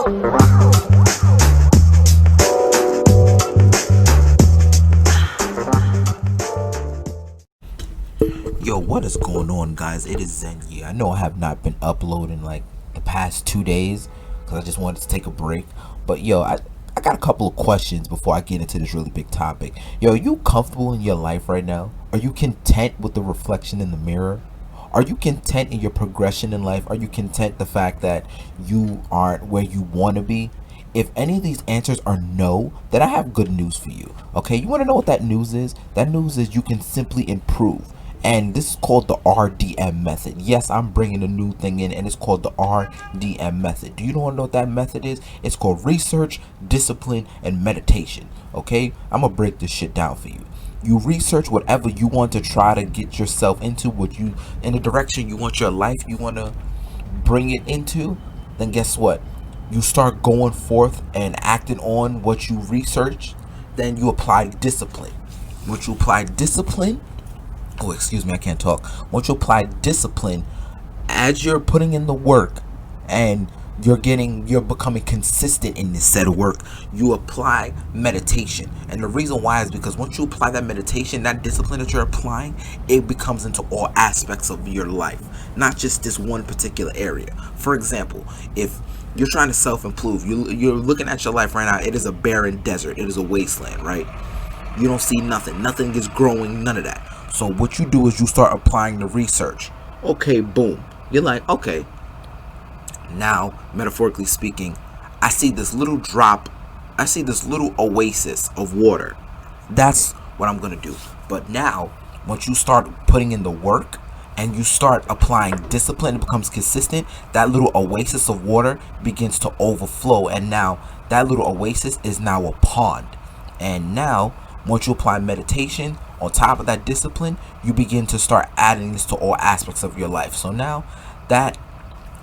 Yo, what is going on, guys? It is Zenyi. I know I have not been uploading like the past 2 days because I just wanted to take a break. But yo, I got a couple of questions before I get into this really big topic. Yo, are you comfortable in your life right now? Are you content with the reflection in the mirror? Are you content in your progression in life? Are you content the fact that you aren't where you want to be? If any of these answers are no, then I have good news for you. Okay, you want to know what that news is? That news is you can simply improve. And this is called the RDM method. Yes, I'm bringing a new thing in, and it's called the RDM method. Do you want to know what that method is? It's called research, discipline, and meditation. Okay, I'm gonna break this shit down for you. You research whatever you want to try to get yourself into, what you in the direction you want your life, you want to bring it into. Then guess what? You start going forth and acting on what you researched. Then you apply discipline. Once you apply discipline, oh, excuse me, I can't talk. Once you apply discipline, as you're putting in the work and you're becoming consistent in this set of work, you apply meditation. And the reason why is because once you apply that meditation, that discipline that you're applying, it becomes into all aspects of your life, not just this one particular area. For example, if you're trying to self-improve, you're looking at your life right now, it is a barren desert, it is a wasteland, right? You don't see nothing is growing, none of that. So what you do is you start applying the research. Okay, boom. You're like, okay, now, metaphorically speaking, I see this little drop, I see this little oasis of water. That's what I'm going to do. But now, once you start putting in the work and you start applying discipline, it becomes consistent, that little oasis of water begins to overflow. And now, that little oasis is now a pond. And now, once you apply meditation on top of that discipline, you begin to start adding this to all aspects of your life. So now that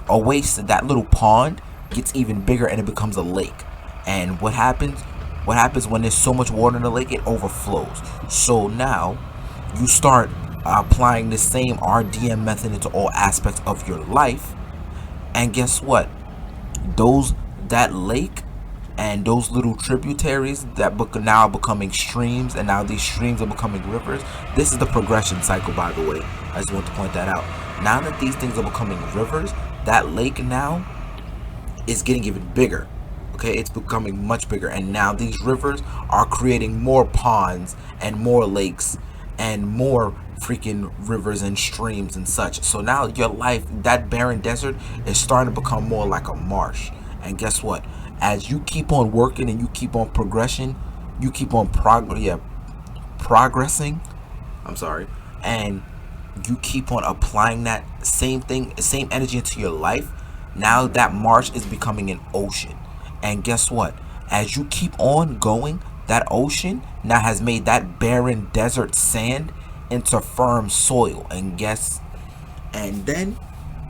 oasis, that little pond, gets even bigger and it becomes a lake. And what happens when there's so much water in the lake? It overflows. So now you start applying the same RDM method into all aspects of your life. And guess what? That lake and those little tributaries that now are becoming streams, and now these streams are becoming rivers. This is the progression cycle, by the way. I just want to point that out. Now that these things are becoming rivers, that lake now is getting even bigger. Okay, it's becoming much bigger, and now these rivers are creating more ponds and more lakes and more freaking rivers and streams and such. So now your life, that barren desert, is starting to become more like a marsh. And guess what? As you keep on working and you keep on progressing, you keep on progressing. And you keep on applying that same energy into your life. Now that marsh is becoming an ocean. And guess what? As you keep on going, that ocean now has made that barren desert sand into firm soil. And then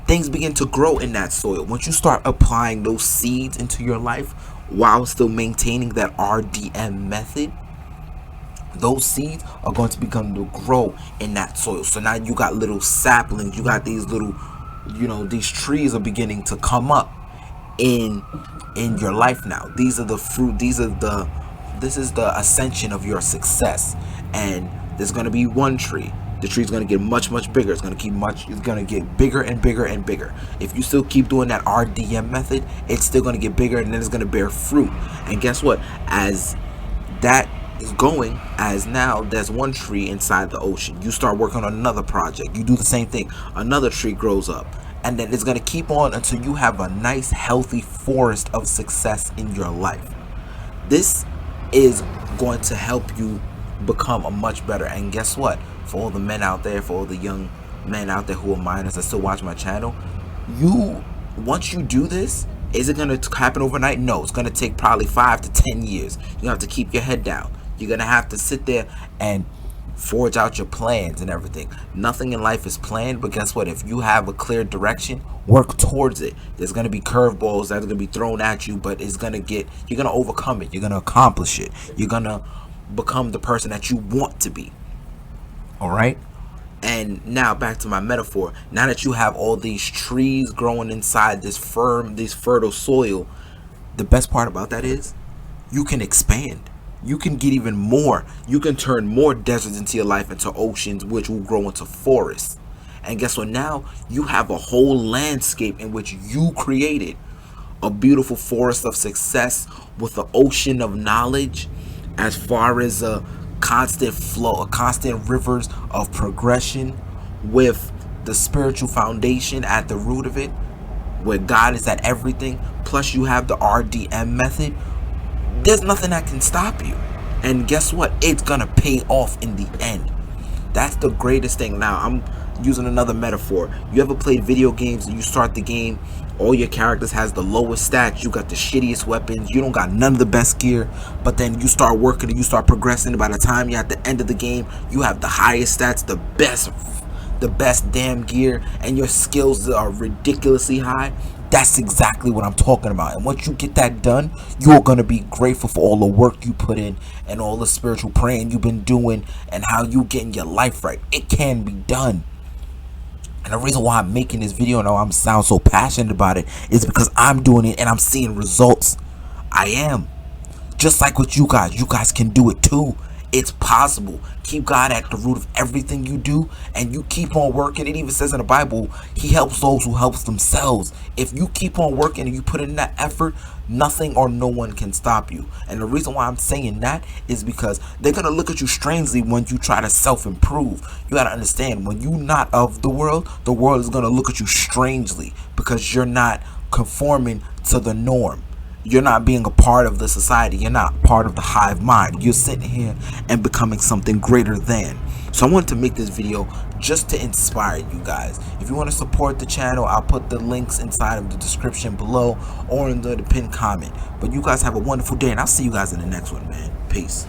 things begin to grow in that soil. Once you start applying those seeds into your life while still maintaining that RDM method, those seeds are going to begin to grow in that soil. So now you got little saplings, you got these little, these trees are beginning to come up in your life now. These are the fruit, this is the ascension of your success. And there's going to be one tree. The tree's going to get much bigger. It's going to get bigger and bigger and bigger. If you still keep doing that RDM method, it's still going to get bigger, and then it's going to bear fruit. And guess what? As that is going, as now there's one tree inside the ocean, you start working on another project. You do the same thing. Another tree grows up. And then it's going to keep on until you have a nice, healthy forest of success in your life. This is going to help you become a much better. And guess what? For all the men out there, for all the young men out there who are minors that still watch my channel, once you do this, is it going to happen overnight? No, it's going to take probably 5 to 10 years. You have to keep your head down. You're going to have to sit there and forge out your plans and everything. Nothing in life is planned, but guess what? If you have a clear direction, work towards it. There's going to be curveballs that are going to be thrown at you, but you're going to overcome it. You're going to accomplish it. You're going to become the person that you want to be. All right. And now back to my metaphor. Now that you have all these trees growing inside this fertile soil, the best part about that is you can expand. You can get even more. You can turn more deserts into your life into oceans, which will grow into forests. And guess what? Now you have a whole landscape in which you created a beautiful forest of success with an ocean of knowledge, as far as a constant flow, a constant rivers of progression, with the spiritual foundation at the root of it, where God is at everything. Plus you have the RDM method. There's nothing that can stop you. And guess what? It's gonna pay off in the end. That's the greatest thing. Now, I'm using another metaphor. You ever played video games and you start the game, all your characters has the lowest stats, you got the shittiest weapons, you don't got none of the best gear, but then you start working and you start progressing, and by the time you're at the end of the game, you have the highest stats, the best damn gear, and your skills are ridiculously high. That's exactly what I'm talking about. And once you get that done, you are going to be grateful for all the work you put in and all the spiritual praying you've been doing and how you getting your life right. It can be done. And the reason why I'm making this video and I'm sound so passionate about it is because I'm doing it and I'm seeing results. I am. Just like with you guys can do it too. It's possible. Keep God at the root of everything you do, and you keep on working. It even says in the Bible, He helps those who help themselves. If you keep on working and you put in that effort, nothing or no one can stop you. And the reason why I'm saying that is because they're going to look at you strangely when you try to self-improve. You got to understand, when you're not of the world is going to look at you strangely because you're not conforming to the norm. You're not being a part of the society. You're not part of the hive mind. You're sitting here and becoming something greater than. So I wanted to make this video just to inspire you guys. If you want to support the channel, I'll put the links inside of the description below or in the pinned comment. But you guys have a wonderful day, and I'll see you guys in the next one, man. Peace.